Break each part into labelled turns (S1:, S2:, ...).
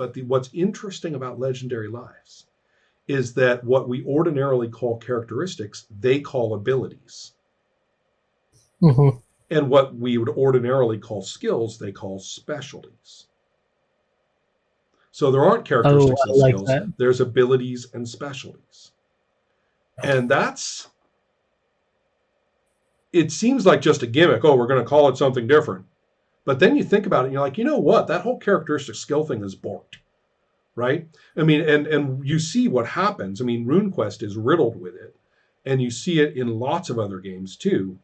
S1: But what's interesting about Legendary Lives is that what we ordinarily call characteristics, they call abilities.
S2: Mm-hmm.
S1: And what we would ordinarily call skills, they call specialties. So there aren't
S2: Oh,
S1: characteristics
S2: I
S1: and
S2: like
S1: skills,
S2: that.
S1: there's abilities and specialties. And it seems like just a gimmick. Oh, we're going to call it something different. But then you think about it and you're like, you know what? That whole characteristic skill thing is borked, right? I mean, and you see what happens. I mean, RuneQuest is riddled with it. And you see it in lots of other games too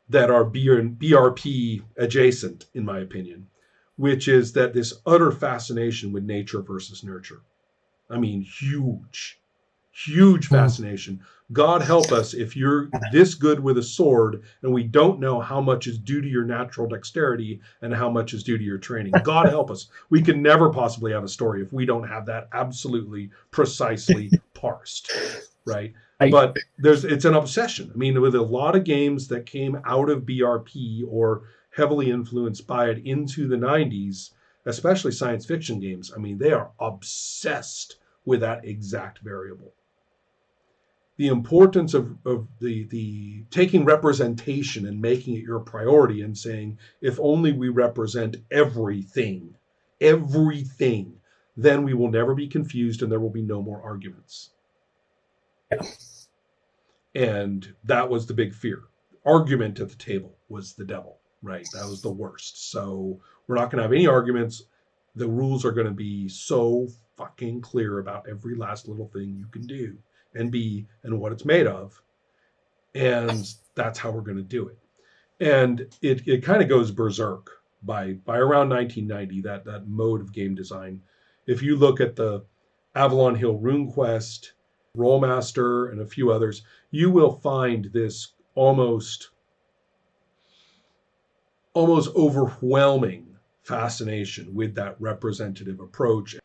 S1: that are BRP adjacent, in my opinion, which is that this utter fascination with nature versus nurture. I mean, huge fascination. God help us if you're this good with a sword and we don't know how much is due to your natural dexterity and how much is due to your training. God help us. We can never possibly have a story if we don't have that absolutely precisely parsed, right? But it's an obsession. I mean, with a lot of games that came out of BRP or heavily influenced by it into the 90s, especially science fiction games, I mean, they are obsessed with that exact variable. The importance of the taking representation and making it your priority and saying, if only we represent everything, then we will never be confused and there will be no more arguments.
S2: Yeah.
S1: And that was the big fear. Argument at the table was the devil, right? That was the worst. So we're not going to have any arguments. The rules are going to be so fucking clear about every last little thing you can do and be and what it's made of. And that's how we're going to do it. And it kind of goes berserk by around 1990, that mode of game design. If you look at the Avalon Hill RuneQuest, Rollmaster, and a few others, you will find this almost overwhelming fascination with that representative approach.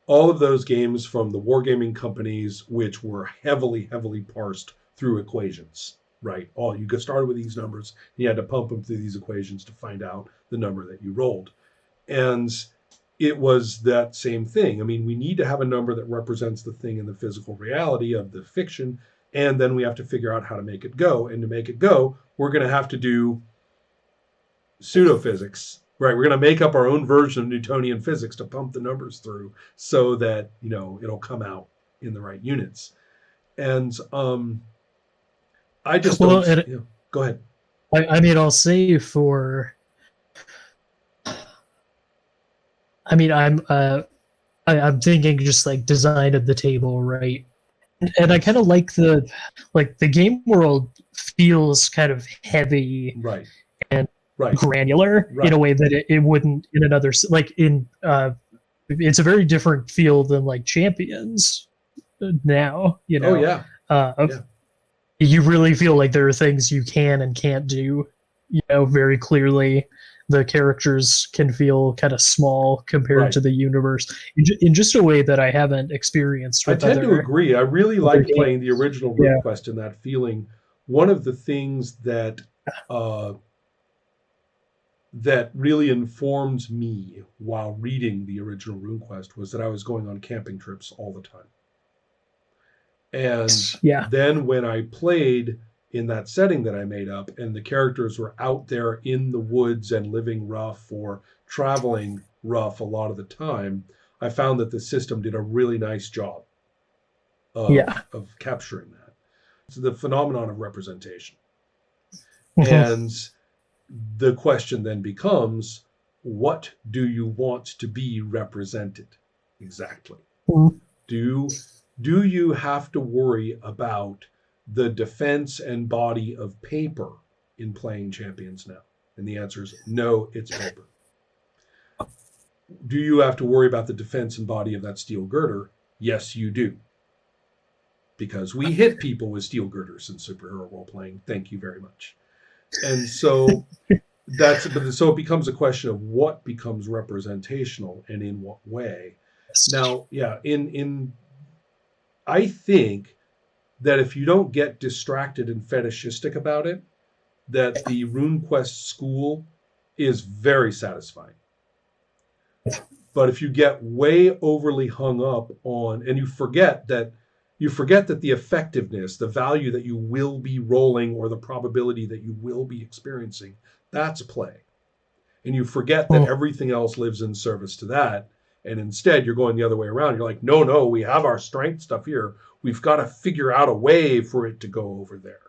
S1: All of those games from the wargaming companies, which were heavily parsed through equations, right? You got started with these numbers, and you had to pump them through these equations to find out the number that you rolled. And it was that same thing. I mean, we need to have a number that represents the thing in the physical reality of the fiction, and then we have to figure out how to make it go. And to make it go, we're going to have to do pseudophysics, right? We're going to make up our own version of Newtonian physics to pump the numbers through so that, it'll come out in the right units. And I just
S2: Well,
S1: don't... Go ahead.
S2: I mean, I'll say I'm thinking just like design of the table, right? And I kind of like the game world feels kind of heavy,
S1: right,
S2: and
S1: right,
S2: granular in a way that it wouldn't in another, like in it's a very different feel than like Champions now,
S1: Oh yeah.
S2: You really feel like there are things you can and can't do, very clearly. The characters can feel kind of small compared to the universe in just a way that I haven't experienced with
S1: I tend to agree. I really liked playing the original RuneQuest and that feeling. One of the things that that really informed me while reading the original RuneQuest was that I was going on camping trips all the time. And then when I played in that setting that I made up and the characters were out there in the woods and living rough or traveling rough a lot of the time, I found that the system did a really nice job of capturing that. It's the phenomenon of representation. And the question then becomes, what do you want to be represented exactly? Do you have to worry about the defense and body of paper in playing Champions now? And the answer is no, it's paper. Do you have to worry about the defense and body of that steel girder? Yes, you do. Because we hit people with steel girders in superhero role playing. Thank you very much. And so so it becomes a question of what becomes representational and in what way. Now, I think that if you don't get distracted and fetishistic about it, that the RuneQuest school is very satisfying. But if you get way overly hung up on, and you forget that the effectiveness, the value that you will be rolling, or the probability that you will be experiencing, that's play. And you forget that
S2: Oh,
S1: everything else lives in service to that. And instead, you're going the other way around. You're like, no, no, we have our strength stuff here. We've got to figure out a way for it to go over there.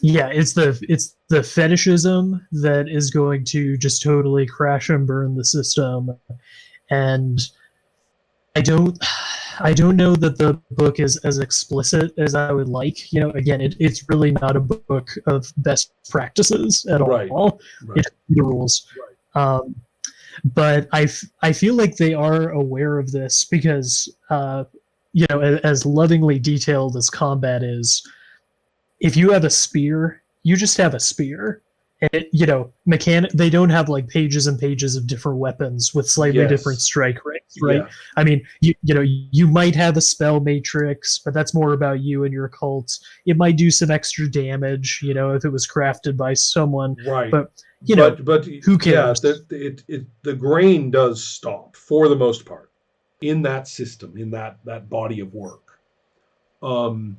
S2: yeah, it's the fetishism that is going to just totally crash and burn the system. And I don't I don't know that the book is as explicit as I would like. Again, it's really not a book of best practices at
S1: Right,
S2: all.
S1: right,
S2: It's the rules. Um, but I feel like they are aware of this because, as lovingly detailed as combat is, if you have a spear, you just have a spear. They don't have like pages and pages of different weapons with slightly different
S1: yes,
S2: strike rates, right?
S1: yeah,
S2: I mean, you might have a spell matrix, but that's more about you and your cult. It might do some extra damage, if it was crafted by someone,
S1: right.
S2: but
S1: But
S2: who
S1: yeah,
S2: cares?
S1: the grain does stop for the most part in that system, in that body of work. Um,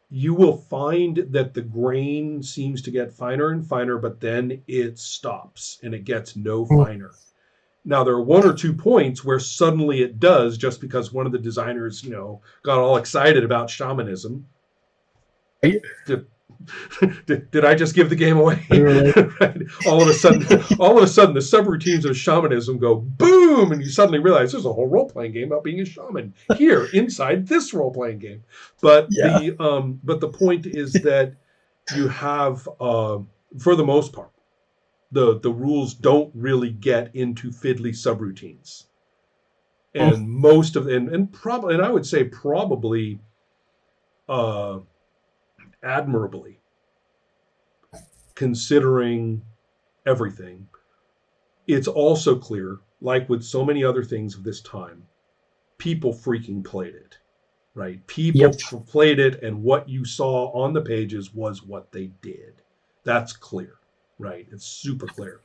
S1: you will find that the grain seems to get finer and finer, but then it stops and it gets no finer. Now, there are one or two points where suddenly it does, just because one of the designers, got all excited about shamanism.
S2: Right?
S1: Did, did I just give the game away?
S2: Literally.
S1: Right? All of a sudden, the subroutines of shamanism go boom, and you suddenly realize there's a whole role-playing game about being a shaman here inside this role-playing game. But
S2: Yeah.
S1: the point is that you have, for the most part, the rules don't really get into fiddly subroutines,
S2: Oh,
S1: and most of and probably, and I would say probably, uh, admirably, considering everything. It's also clear, like with so many other things of this time, people freaking played it, right? People
S2: yep.
S1: played it, and what you saw on the pages was what they did. That's clear, right? It's super clear.